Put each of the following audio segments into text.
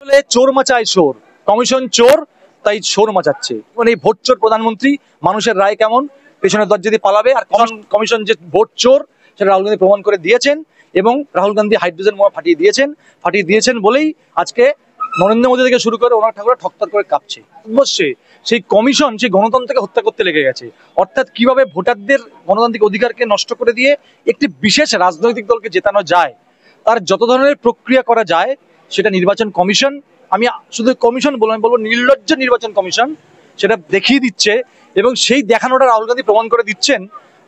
আসলে চোর মাচায় চোর, কমিশন চোর তাই চোর মাচাচ্ছে। মানে এই ভোট চোর প্রধানমন্ত্রী, মানুষের রায় কেমন, পেছনের দরজা দিয়ে পালাবে। আর কমিশন যে ভোট চোর সেটা রাহুল গান্ধী প্রমাণ করে দিয়েছেন, এবং রাহুল গান্ধী হাইড্রোজেন বোমা ফাটিয়ে দিয়েছেন বলেই আজকে নরেন্দ্র মোদী থেকে শুরু করে অনুরাগ ঠাকুর ঠকঠক করে কাঁপছে। অবশ্যই সেই কমিশন সেই গণতন্ত্রকে হত্যা করতে লেগে গেছে। অর্থাৎ কিভাবে ভোটারদের গণতান্ত্রিক অধিকারকে নষ্ট করে দিয়ে একটি বিশেষ রাজনৈতিক দলকে জেতানো যায়, তার যত ধরনের প্রক্রিয়া করা যায় সেটা নির্বাচন কমিশন, আমি শুধু কমিশন বলবো নির্লজ্জ নির্বাচন কমিশন সেটা দেখিয়ে দিচ্ছে। এবং সেই দেখানোটা রাহুল গান্ধী প্রমাণ করে দিচ্ছেন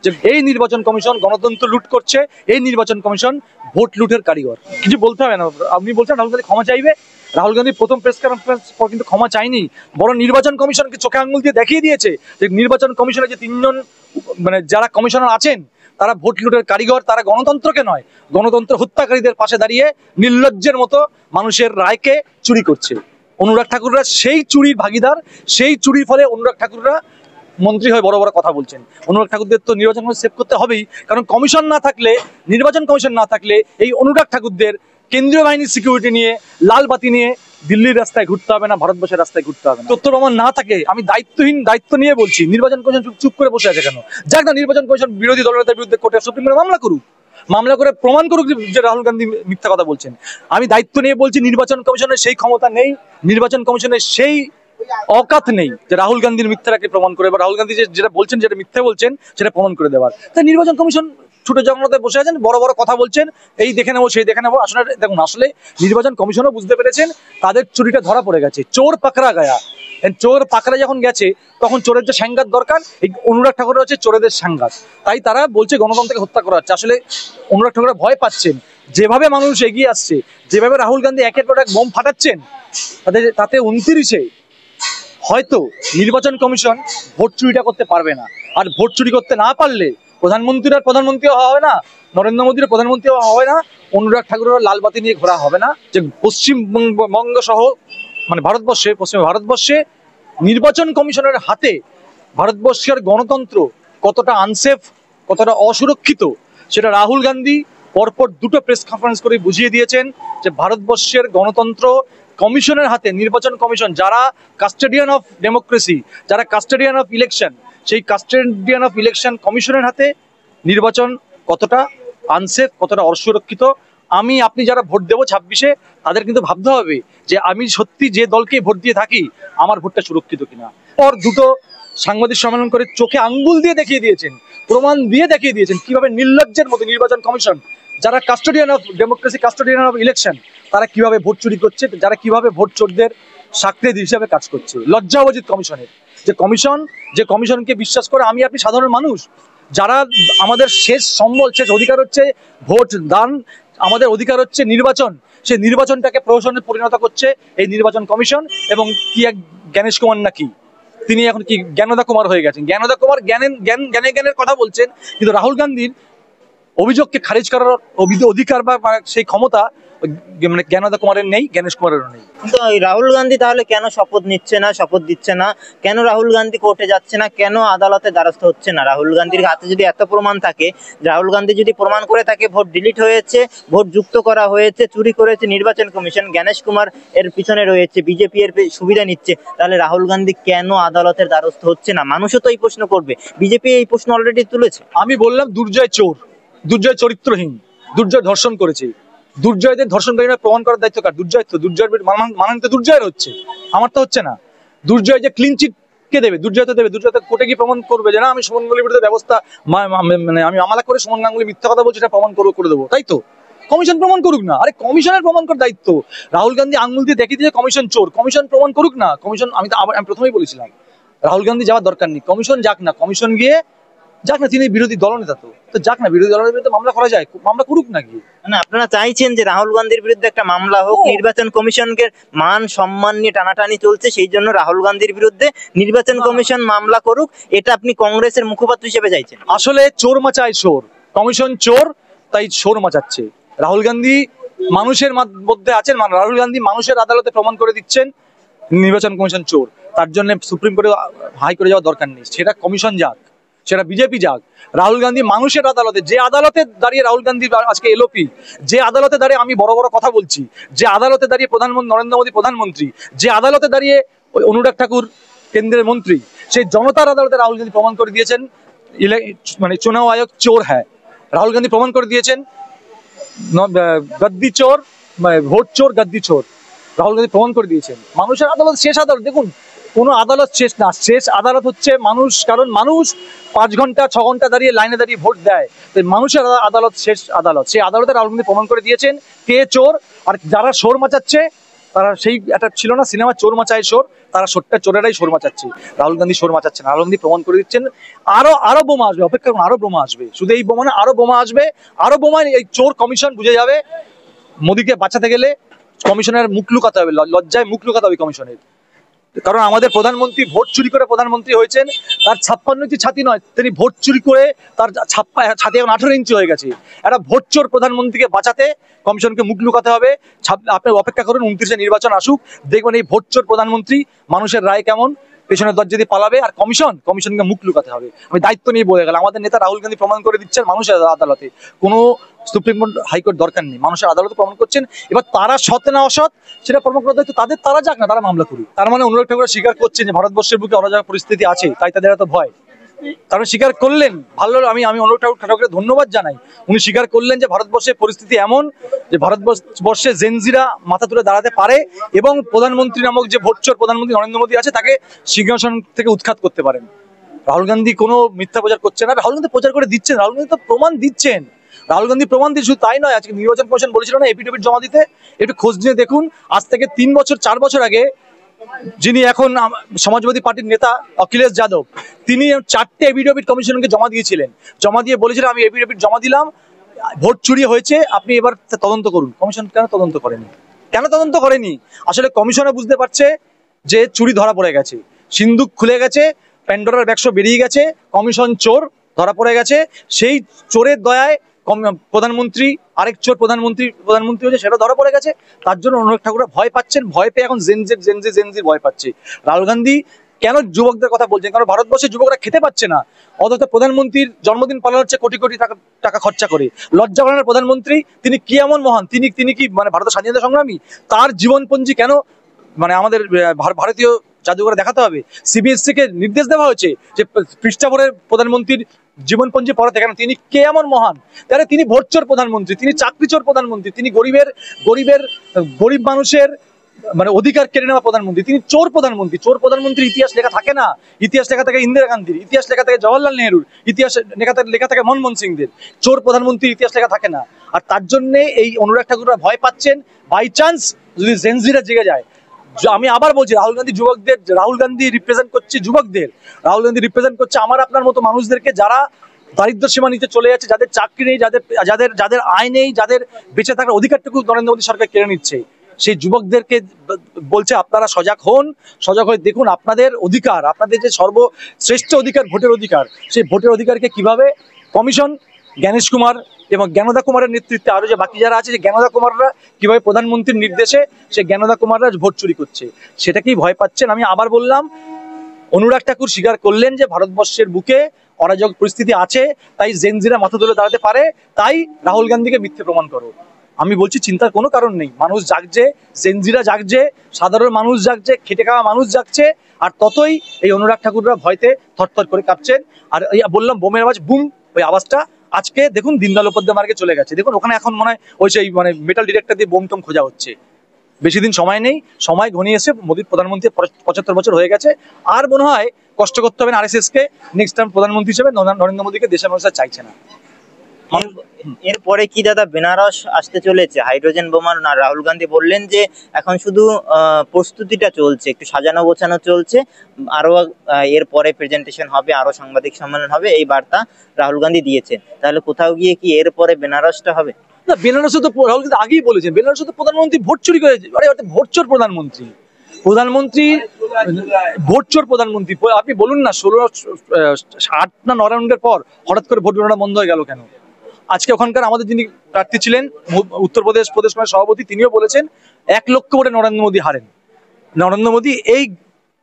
যে এই নির্বাচন কমিশন গণতন্ত্র লুট করছে, এই নির্বাচন কমিশন ভোট লুটের কারিগর। কিছু বলতে হবে না। আপনি বলছেন রাহুল গান্ধী ক্ষমা চাইবে, রাহুল গান্ধী প্রথম প্রেস কনফারেন্স পর কিন্তু ক্ষমা চাইনি, বরং নির্বাচন কমিশনকে চোখে আঙুল দিয়ে দেখিয়ে দিয়েছে যে নির্বাচন কমিশনের যে তিনজন মানে যারা কমিশনার আছেন তারা ভোট লুটের কারিগর, তারা গণতন্ত্রকে নয় গণতন্ত্র হত্যাকারীদের পাশে দাঁড়িয়ে নির্লজ্জের মতো মানুষের রায়কে চুরি করছে। অনুরাগ ঠাকুররা সেই চুরির ভাগিদার, সেই চুরির ফলে অনুরাগ ঠাকুররা মন্ত্রী হয়ে বড় বড় কথা বলছেন। অনুরাগ ঠাকুরদের তো নির্বাচন সেভ করতে হবেই, কারণ কমিশন না থাকলে, নির্বাচন কমিশন না থাকলে এই অনুরাগ ঠাকুরদের কেন্দ্রীয় বাহিনীর সিকিউরিটি নিয়ে, লাল বাতি নিয়ে দিল্লির রাস্তায় ঘুরতে হবে না, ভারতবর্ষের রাস্তায় ঘুরতে হবে না। তথ্য প্রমাণ না থাকে, আমি দায়িত্ব নিয়ে বলছি, নির্বাচন কমিশন চুপ করে বসে আছে কেন? যাক না, নির্বাচন কমিশন বিরোধী দলের বিরুদ্ধে কোর্টে সুপ্রিম কোর্টে মামলা করে প্রমাণ করুক যে রাহুল গান্ধী মিথ্যা কথা বলছেন। আমি দায়িত্ব নিয়ে বলছি, নির্বাচন কমিশনের সেই ক্ষমতা নেই, নির্বাচন কমিশনের সেই অকাত নেই যে রাহুল গান্ধীর মিথ্যাটাকে প্রমাণ করে, বা রাহুল গান্ধী যেটা বলছেন যেটা মিথ্যা বলছেন সেটা প্রমাণ করে দেওয়ার। তাই নির্বাচন কমিশন ছুটে জগন্নাথে বসে আছেন, বড় বড় কথা বলছেন, এই দেখে নেবো সেই দেখে নেবো। আসলে দেখুন, আসলে নির্বাচন কমিশনও বুঝতে পেরেছেন তাদের চুরিটা ধরা পড়ে গেছে, চোর পাকড়া গায়া। চোর পাকড়া যখন গেছে তখন চোরের যে সাংঘাত দরকার, এই অনুরাগ ঠাকুরের হচ্ছে চোরেদের সাংঘাত। তাই তারা বলছে গণতন্ত্রকে হত্যা করা হচ্ছে। আসলে অনুরাগ ঠাকুর ভয় পাচ্ছেন, যেভাবে মানুষ এগিয়ে আসছে, যেভাবে রাহুল গান্ধী একের পর এক বোম ফাটাচ্ছেন, তাতে 29-এ হয়তো নির্বাচন কমিশন ভোট চুরিটা করতে পারবে না। আর ভোট চুরি করতে না পারলে প্রধানমন্ত্রীও হওয়া হবে না, নরেন্দ্র মোদীর প্রধানমন্ত্রীও হওয়া হয় না, অনুরাগ ঠাকুরের লাল বাতি নিয়ে ঘোরা হবে না। যে পশ্চিমবঙ্গ সহ মানে পশ্চিম ভারতবর্ষে নির্বাচন কমিশনের হাতে ভারতবর্ষের গণতন্ত্র কতটা আনসেফ, কতটা অসুরক্ষিত, সেটা রাহুল গান্ধী পরপর দুটো প্রেস কনফারেন্স করে বুঝিয়ে দিয়েছেন যে ভারতবর্ষের গণতন্ত্র কমিশনের হাতে, নির্বাচন কমিশন যারা কাস্টোডিয়ান অফ ডেমোক্রেসি, যারা কাস্টোডিয়ান অফ ইলেকশন, সেই কাস্টোডিয়ান অফ ইলেকশন কমিশনের হাতে নির্বাচন কতটা আনসেফ, কতটা অসুরক্ষিত। আপনি যারা ভোট দেবো 26-এ, তাদের কিন্তু ভাবতে হবে যে আমি সত্যি যে দলকে ভোট দিয়ে থাকি আমার ভোটটা সুরক্ষিত কিনা। পর দুটো সাংবাদিক সম্মেলন করে চোখে আঙ্গুল দিয়ে দেখিয়ে দিয়েছেন, প্রমাণ দিয়ে দেখিয়ে দিয়েছেন কিভাবে নির্লজ্জের মতো নির্বাচন কমিশন, যারা custodian of democracy, custodian of election, তারা কিভাবে ভোট চুরি করছে, যারা কিভাবে ভোট চোরদের সাক্ষী হিসাবে কাজ করছে। লজ্জা উচিত কমিশনের, যে কমিশনকে বিশ্বাস করে আপনি সাধারণ মানুষ, যারা আমাদের শেষ সম্বল, শেষ অধিকার হচ্ছে ভোট দান, আমাদের অধিকার হচ্ছে নির্বাচন, সেই নির্বাচনটাকে প্রহসনে পরিণত করছে এই নির্বাচন কমিশন। এবং কি এক জ্ঞানেশ কুমার নাকি, তিনি এখন কি জ্ঞানদা কুমার হয়ে গেছেন। জ্ঞানদা কুমার জ্ঞানের কথা বলছেন, কিন্তু রাহুল গান্ধীর অভিযোগকে খারিজ করার অধিকার বা সেই ক্ষমতা মানে জ্ঞানদা কুমারের নেই, জ্ঞানেশ কুমারেরও নেই। কিন্তু রাহুল গান্ধী তাহলে কেন শপথ দিচ্ছে না, কেন রাহুল গান্ধী কোর্টে যাচ্ছে না, কেন আদালতে দ্বারস্থ হচ্ছে না? রাহুল গান্ধীর হাতে যদি এত প্রমাণ থাকে, রাহুল গান্ধী যদি প্রমাণ করে থাকে ভোট ডিলিট হয়েছে, ভোট যুক্ত করা হয়েছে, চুরি করেছে নির্বাচন কমিশন, জ্ঞানেশ কুমার এর পিছনে রয়েছে, বিজেপি এর সুবিধা নিচ্ছে, তাহলে রাহুল গান্ধী কেন আদালতের দ্বারস্থ হচ্ছে না? মানুষও তো এই প্রশ্ন করবে, বিজেপি এই প্রশ্ন অলরেডি তুলেছে। আমি বললাম দুর্জয় চোর, দুর্জয় চরিত্রহীন, দুর্জয় ধর্ষণ করেছে, দুর্জয়দের ধর্ষণকারীরা প্রমাণ করার দায়িত্ব কার? দুর্জয়ের মানানিত দুর্জয়ের হচ্ছে, আমার তো হচ্ছে না। দুর্জয় যে ক্লিন চিট কে দেবে? দুর্জয় তো দেবে। দুর্জয় তো কোর্টে গিয়ে প্রমাণ করবে যে না, আমি সুমন গাঙ্গুলির বিরুদ্ধে ব্যবস্থা মানে আমি মামলা করে সুমন গাঙ্গুলি মিথ্যা কথা বলছি, এটা প্রমাণ করে দেবো, তাই তো? কমিশন প্রমাণ করুক না। আরে কমিশনের প্রমাণ করার দায়িত্ব, রাহুল গান্ধী আঙুল দিয়ে দেখিয়ে দিয়ে কমিশন চোর, কমিশন প্রমাণ করুক না। কমিশন আমি প্রথমেই বলেছিলাম রাহুল গান্ধী যাওয়ার দরকার নেই, কমিশন যাক না, কমিশন গিয়ে যাক না, তিনি বিরোধী দলনেতা, তো যাক না, বিরোধী দলের বিরুদ্ধে মামলা করা যায়, মামলা করুক না গিয়ে। মানে আপনারা চাইছেন যে রাহুল গান্ধীর বিরুদ্ধে একটা মামলা হোক, নির্বাচন কমিশনকে মান সম্মান নিয়ে টানাটানি চলছে, সেই জন্য রাহুল গান্ধীর বিরুদ্ধে নির্বাচন কমিশন মামলা করুক, এটা আপনি কংগ্রেসের মুখপাত্র হিসেবে চাইছেন? আসলে চোর মাচায় চোর, কমিশন চোর তাই চোর মাচাচ্ছে। রাহুল গান্ধী মানুষের মধ্যে আছেন, রাহুল গান্ধী মানুষের আদালতে প্রমাণ করে দিচ্ছেন নির্বাচন কমিশন চোর। তার জন্য সুপ্রিম কোর্টে হাই করে যাওয়ার দরকার নেই, সেটা কমিশন যাক, সেটা বিজেপি যাক, রাহুল গান্ধী মানুষের আদালতে, যে আদালতে দাঁড়িয়ে রাহুল গান্ধী আজকে এলওপি, যে আদালতে দাঁড়িয়ে আমি বড় বড় কথা বলছি, যে আদালতে দাঁড়িয়ে প্রধানমন্ত্রী নরেন্দ্র মোদী প্রধানমন্ত্রী, যে আদালতে দাঁড়িয়ে ওই অনুরাগ ঠাকুর কেন্দ্রের মন্ত্রী, সেই জনতার আদালতে রাহুল গান্ধী প্রমাণ করে দিয়েছেন মানে চুনাও আয়োগ চোর হ্যাঁ। রাহুল গান্ধী প্রমাণ করে দিয়েছেন গদ্দি চোর, ভোট চোর গদ্দি চোর। রাহুল গান্ধী প্রমাণ করে দিয়েছেন। মানুষের আদালত শেষ আদালত, দেখুন কোনো আদালত শেষ না, শেষ আদালত হচ্ছে মানুষ, কারণ মানুষ 5 ঘন্টা 6 ঘন্টা দাঁড়িয়ে লাইনে দাঁড়িয়ে ভোট দেয়, তাই মানুষের আদালত শেষ আদালত। সেই আদালতে রাহুল গান্ধী প্রমাণ করে দিয়েছেন কে চোর, আর যারা শোর মাচাচ্ছে তারা সেই একটা ছিল না সিনেমা চোর মাচায় শোর, তারা চোরেরাই শোর মাচাচ্ছে, রাহুল গান্ধী শোর মাচাচ্ছেন। রাহুল গান্ধী প্রমাণ করে দিচ্ছেন। আরো বোমা আসবে, অপেক্ষা করুন, আরো বোমা আসবে, শুধু এই বোমা না, আরো বোমা আসবে, আরো বোমা। এই চোর কমিশন বুঝে যাবে মোদীকে বাঁচাতে গেলে কমিশনের মুখ লুকাতে হবে, লজ্জায় মুখ লুকাতে হবে কমিশনের। কারণ আমাদের প্রধানমন্ত্রী ভোট চুরি করে প্রধানমন্ত্রী হয়েছেন, তার 56 ইঞ্চি ছাতি নয়, তিনি ভোট চুরি করে তার ছাতি এখন 18 ইঞ্চি হয়ে গেছে। একটা ভোট চোর প্রধানমন্ত্রীকে বাঁচাতে কমিশনকে মুখ লুকাতে হবে। আপনি অপেক্ষা করুন, 29-এ নির্বাচন আসুক, দেখবেন এই ভোট চোর প্রধানমন্ত্রী মানুষের রায় কেমন, পেছনের দরজা দিয়ে পালাবে। আর কমিশনকে মুখ লুকাতে হবে। আমি দায়িত্ব নিয়ে বলে গেলাম, আমাদের নেতা রাহুল গান্ধী প্রমাণ করে দিচ্ছেন মানুষের আদালতে, কোনো সুপ্রিম কোর্ট হাইকোর্ট দরকার নেই, মানুষের আদালতে প্রমাণ করছেন। এবার তারা সৎ না অসৎ সেটা প্রমাণ করার দায়িত্ব তাদের, তারা যাক না, তারা মামলা করুক। তার মানে অনুরাগ ঠাকুর স্বীকার করছেন যে ভারতবর্ষের বুকে অরাজক পরিস্থিতি আছে, তাই তাদের এত ভয়। তারা স্বীকার করলেন, ভালো, আমি অনুরাগ ঠাকুরকে ধন্যবাদ জানাই। উনি স্বীকার করলেন যে ভারতবর্ষের পরিস্থিতি এমন যে ভারতবর্ষে জেনজিরা মাথা তুলে দাঁড়াতে পারে এবং প্রধানমন্ত্রী নামক যে ভোটচোর প্রধানমন্ত্রী নরেন্দ্র মোদী আছে তাকে সিংহাসন থেকে উৎখাত করতে পারেন। রাহুল গান্ধী কোনো মিথ্যা প্রচার করছেন না, রাহুল গান্ধী প্রচার করে দিচ্ছেন, রাহুল গান্ধী তো প্রমাণ দিচ্ছেন। রাহুল গান্ধী প্রমাণ দিয়ে শুধু তাই নয়, আজকে নির্বাচন কমিশন বলেছিল না এফিডেভিট জমা দিতে, একটু খোঁজ নিয়ে দেখুন। আজ থেকে 3 বছর 4 বছর আগে যিনি এখন সমাজবাদী পার্টির নেতা অখিলেশ যাদব, তিনি 4টে এফিডেভিট কমিশনকে জমা দিয়েছিলেন, জমা দিয়ে বলেছিলেন আমি এফিডেভিট জমা দিলাম, ভোট চুরি হয়েছে, আপনি এবার তদন্ত করুন। কমিশন কেন তদন্ত করেনি? কেন তদন্ত করেনি? আসলে কমিশনে বুঝতে পারছে যে চুরি ধরা পড়ে গেছে, সিন্দুক খুলে গেছে, প্যান্ডোরার বাক্স বেরিয়ে গেছে, কমিশন চোর ধরা পড়ে গেছে। সেই চোরের দয়ায় প্রধানমন্ত্রী আরেক চোর প্রধানমন্ত্রী হয়েছে, সেটা ধরা পড়ে গেছে। তার জন্য অনুরাগ ঠাকুর ভয় পাচ্ছেন, ভয় পেয়ে এখন জেনজি ভয় পাচ্ছে। রাহুল গান্ধী কেন যুবকদের কথা বলছেন? কারণ ভারতবর্ষের যুবকরা খেতে পাচ্ছে না, অথচ প্রধানমন্ত্রীর জন্মদিন পালন হচ্ছে কোটি কোটি টাকা খরচা করে। লজ্জা করেন প্রধানমন্ত্রী, তিনি কি এমন মহান, তিনি কি মানে ভারতের স্বাধীনতা সংগ্রামী? তার জীবনপঞ্জি কেন মানে আমাদের ভারতীয় জাদুঘরে দেখাতে হবে? সিবিএসসি কে নির্দেশ দেওয়া হয়েছে যে পৃষ্ঠা ভরে প্রধানমন্ত্রীর জীবনপঞ্জি পড়াতে, কেন? তিনি কে এমন মহান? তাহলে তিনি ভোটচোর প্রধানমন্ত্রী, তিনি চাকরিচোর প্রধানমন্ত্রী, তিনি গরিব মানুষের মানে অধিকার কেড়ে নেওয়া প্রধানমন্ত্রী, তিনি চোর প্রধানমন্ত্রী। চোর প্রধানমন্ত্রীর ইতিহাস লেখা থাকে না, ইতিহাস লেখা থাকে ইন্দিরা গান্ধীর, ইতিহাস লেখা থাকে জওয়াহরলাল নেহরুর, ইতিহাস লেখা থাকে মনমোহন সিংদের। চোর প্রধানমন্ত্রীর ইতিহাস লেখা থাকে না। আর তার জন্য এই অনুরাগ ঠাকুররা ভয় পাচ্ছেন, বাই চান্স যদি জেনজিরা জেগে যায়। আমি আবার বলছি, রাহুল গান্ধী রিপ্রেজেন্ট করছে যুবকদের, রাহুল গান্ধী রিপ্রেজেন্ট করছে আমার আপনার মতো মানুষদেরকে, যারা দারিদ্র সীমা নিচে চলে যাচ্ছে, যাদের চাকরি নেই, যাদের আয় নেই, যাদের বেঁচে থাকার অধিকারটুকু নরেন্দ্র মোদী সরকার কেড়ে নিচ্ছে। সেই যুবকদেরকে বলছে আপনারা সজাগ হন, সজাগ হয়ে দেখুন আপনাদের অধিকার, আপনাদের যে সর্বশ্রেষ্ঠ অধিকার ভোটের অধিকার, সেই ভোটের অধিকারকে কিভাবে কমিশন জ্ঞানেশ কুমার এবং জ্ঞানদা কুমারের নেতৃত্বে আরো যে বাকি যারা আছে, যে জ্ঞানদা কুমাররা কিভাবে প্রধানমন্ত্রীর নির্দেশে সেই জ্ঞানদা কুমাররা ভোট চুরি করছে, সেটাকেই ভয় পাচ্ছেন। আমি আবার বললাম, অনুরাগ ঠাকুর স্বীকার করলেন যে ভারতবর্ষের বুকে অরাজক পরিস্থিতি আছে, তাই জেনজিরা মাথা তুলে দাঁড়াতে পারে, তাই রাহুল গান্ধীকে মিথ্যে প্রমাণ করো। আমি বলছি চিন্তার কোনো কারণ নেই, মানুষ জাগছে, জেনজিরা জাগছে, সাধারণ মানুষ জাগছে, খেটে খাওয়া মানুষ জাগছে, আর ততই এই অনুরাগ ঠাকুররা ভয়তে থরথর করে কাঁপছেন। আর বললাম বোমের আওয়াজ, বুম, ওই আওয়াজটা আজকে দেখুন দীনদয়াল উপাধ্যায় মার্গে চলে গেছে, দেখুন ওখানে এখন মনে হয় ওই সেই মানে মেটাল ডিটেক্টর দিয়ে বোম টোম খোঁজা হচ্ছে। বেশি দিন সময় নেই, সময় ঘনিয়ে এসে মোদীর প্রধানমন্ত্রী 75 বছর হয়ে গেছে, আর মনে হয় কষ্ট করতে হবে না আরএসএস কে, নেক্সট টাইম প্রধানমন্ত্রী হিসেবে নরেন্দ্র মোদীকে দেশের মানুষ চাইছে না। এরপরে কি দাদা বেনারস আসতে চলেছে হাইড্রোজেন বোমার? না, রাহুল গান্ধী বললেন যে এখন শুধু প্রস্তুতিটা চলছে, একটু সাজানো গোছানো চলছে, আরো এরপরে প্রেজেন্টেশন হবে, আরো সাংবাদিক সম্মেলন হবে, এই বার্তা রাহুল গান্ধী দিয়েছেন। তাহলে কোথাও গিয়ে কি এরপরে বেনারসটা হবে? না, বেনারসে তো রাহুল গান্ধী আগেই বলেছেন, বেনারসে তো প্রধানমন্ত্রী ভোট চুরি করেছে। ভোটচোর প্রধানমন্ত্রী ভোটচোর প্রধানমন্ত্রী। আপনি বলুন না, 8 না 9 রাউন্ডের পর হঠাৎ করে ভোট গণনা বন্ধ হয়ে গেল কেন? আজকে ওখানকার আমাদের যিনি প্রার্থী ছিলেন উত্তরপ্রদেশ প্রদেশ কংগ্রেস সভাপতি, তিনিও বলেছেন 1 লক্ষ ভোটে নরেন্দ্র মোদী হারেন। নরেন্দ্র মোদী এই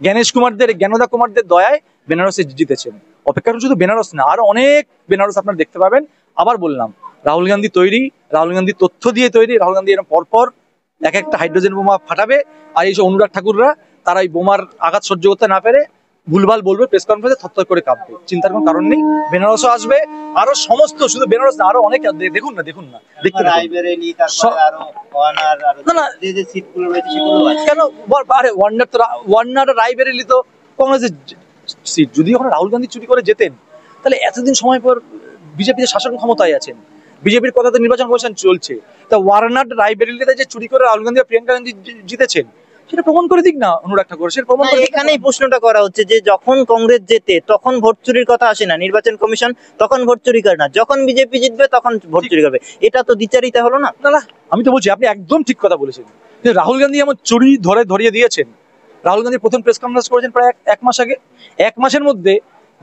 জ্ঞানদা কুমারদের দয়ায় বেনারসে জিতেছেন। অপেক্ষা করুন, শুধু বেনারস না, আরো অনেক বেনারস আপনারা দেখতে পাবেন। আবার বললাম, রাহুল গান্ধী তৈরি, রাহুল গান্ধী তথ্য দিয়ে তৈরি, রাহুল গান্ধী এরকম পরপর এক একটা হাইড্রোজেন বোমা ফাটাবে, আর এইসব অনুরাগ ঠাকুররা তারা এই বোমার আঘাত সহ্য করতে না পেরে ভুলভাল বলবে, প্রেস কনফারেন্সে থরথর করে কাঁপবে। চিন্তার কোনো কারণ নেই, বেনারসও আসবে, আরো সমস্ত, শুধু বেনারস না, আরো অনেক, দেখুন না দেখতে থাকুন। রায়বেরেলি, তারপরে আরো ওয়ানার, আরো না, না, যে যে সিটগুলো রয়েছে সেগুলো আছে। কেন আরে ওয়ার্নার রায়বেরেলি তো কংগ্রেসের সিট। যদি ওখানে রাহুল গান্ধী চুরি করে যেতেন, তাহলে এতদিন সময় পর বিজেপিতে শাসন ক্ষমতায় আছেন, বিজেপির কথাতে নির্বাচন কমিশন চলছে, তা ওয়ার্নার রায়বেরেলিতে যে চুরি করে রাহুল গান্ধী আর প্রিয়াঙ্কা গান্ধী জিতেছেন, সেটা প্রমাণ করে দিক না অনুরাগ ঠাকুর, সেটা প্রমাণ করে দিক না। এখানেই প্রশ্নটা করা হচ্ছে যে যখন কংগ্রেস জেতে তখন ভোট চুরির কথা আসে না, নির্বাচন কমিশন তখন ভোট চুরি করে না, যখন বিজেপি জিতবে তখন ভোট চুরি করবে, এটা তো দ্বিচারিতা হলো না? না, আমি তো বলছি, আপনি একদম ঠিক কথা বলেছেন যে রাহুল গান্ধী এমন চুরি ধরিয়ে দিয়েছেন। রাহুল গান্ধী প্রথম প্রেস কনফারেন্স করেছেন প্রায় এক মাস আগে। এক মাসের মধ্যে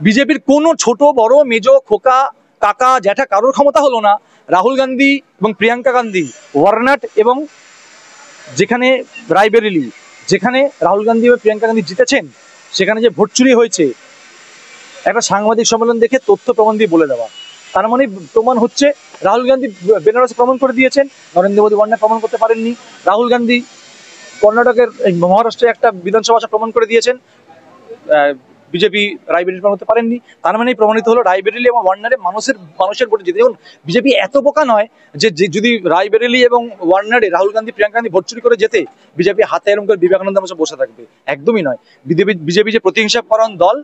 বিজেপির কোনো ছোট বড় মেজো খোকা কাকা জ্যাঠা কারোর ক্ষমতা হলো না। রাহুল গান্ধী এবং প্রিয়াঙ্কা গান্ধী ওয়ারনাট এবং যেখানে রায়বেরেলি, যেখানে রাহুল গান্ধী এবং প্রিয়াঙ্কা গান্ধী জিতেছেন, সেখানে যে ভোট চুরি হয়েছে, একটা সাংবাদিক সম্মেলন দেখে তথ্য প্রমাণ দিয়ে বলে দেওয়া। তার মানে প্রমাণ হচ্ছে রাহুল গান্ধী বেনারসে প্রমাণ করে দিয়েছেন, নরেন্দ্র মোদী ওয়ার্নাট প্রমাণ করতে পারেননি। রাহুল গান্ধী কর্ণাটকের মহারাষ্ট্রে একটা বিধানসভা আসন প্রমাণ করে দিয়েছেন, বিজেপি রায়বেরেলি প্রমাণ করতে পারেননি। তার মানে প্রমাণিত হলো রায়বেরেলি এবং ওয়ার্নারে মানুষের ভোটে জিতে। দেখুন, বিজেপি এত বোকা নয় যে যদি রায়বেরেলি এবং ওয়ার্নারে রাহুল গান্ধী প্রিয়াঙ্কা গান্ধী ভোট চুরি করে যেতে বিজেপি হাতে এরকম করে বিবেকানন্দ বসে বসে থাকবে, একদমই নয়। বিজেপি যে প্রতিহিংসা পরায়ণ দল,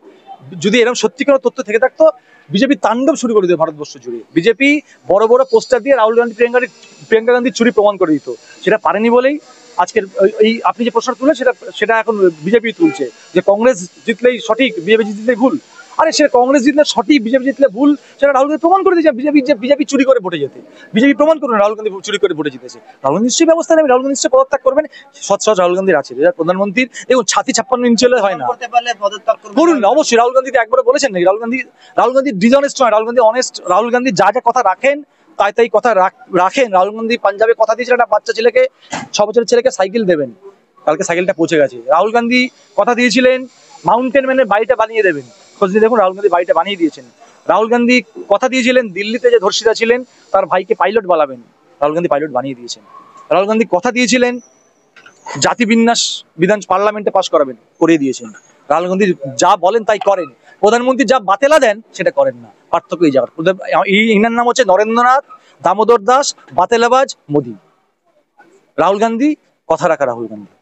যদি এরকম সত্যি কোনো তথ্য থেকে থাকতো, বিজেপি তাণ্ডব শুরু করে দিত ভারতবর্ষ জুড়ে। বিজেপি বড় বড় পোস্টার দিয়ে রাহুল গান্ধী প্রিয়াঙ্কা গান্ধীর চুরি প্রমাণ করে দিত। সেটা পারেনি বলেই আজকের এই আপনি যে প্রশ্ন তুলে সেটা এখন বিজেপি তুলছে যে কংগ্রেস জিতলেই সঠিক, বিজেপি জিতলেই ভুল। আরে সে কংগ্রেস জিতলে সঠিক, বিজেপি জিতলে ভুল, সেটা রাহুল গান্ধী প্রমাণ করে দিয়েছে। বিজেপি চুরি করে ভোটে যেতে, বিজেপি প্রমাণ করুন রাহুল গান্ধী চুরি করে ভোটে জিতেছে। রাহুল গান্ধী নিশ্চয়ই ব্যবস্থা নেবে, রাহুল গান্ধী নিশ্চয়ই পদত্যাগ করবেন। সৎ রাহুল গান্ধীর আছে, প্রধানমন্ত্রীর দেখুন 56 ইঞ্চি হলে হয় না, করুন না অবশ্যই। রাহুল গান্ধী একবারে বলেছেন নাকি? রাহুল গান্ধী ডিসঅনেস্ট নয়, রাহুল গান্ধী অনেস্ট। রাহুল গান্ধী যা যা কথা রাখেন তাই কথা রাখেন। রাহুল গান্ধী পাঞ্জাবে কথা দিয়েছিলেন একটা বাচ্চা ছেলেকে, 6 বছরের ছেলেকে সাইকেল দেবেন, কালকে সাইকেলটা পৌঁছে গেছে। রাহুল গান্ধী কথা দিয়েছিলেন মাউন্টেন ম্যানের বাড়িটা বানিয়ে দেবেন, খোঁজ নিয়ে দেখুন রাহুল গান্ধী বাড়িটা বানিয়ে দিয়েছেন। রাহুল গান্ধী কথা দিয়েছিলেন দিল্লিতে যে ধর্ষিতা ছিলেন তার ভাইকে পাইলট বানাবেন, রাহুল গান্ধী পাইলট বানিয়ে দিয়েছেন। রাহুল গান্ধী কথা দিয়েছিলেন জাতি বিন্যাস বিধান পার্লামেন্টে পাশ করাবেন, করিয়ে দিয়েছেন। রাহুল গান্ধী যা বলেন তাই করেন, প্রধানমন্ত্রী যা বাতেলা দেন সেটা করেন না। পার্থক্য এই জায়গার। ইনার নাম হচ্ছে নরেন্দ্রনাথ দামোদর দাস বাতেলাবাজ মোদী। রাহুল গান্ধী কথা রাখা রাহুল গান্ধী।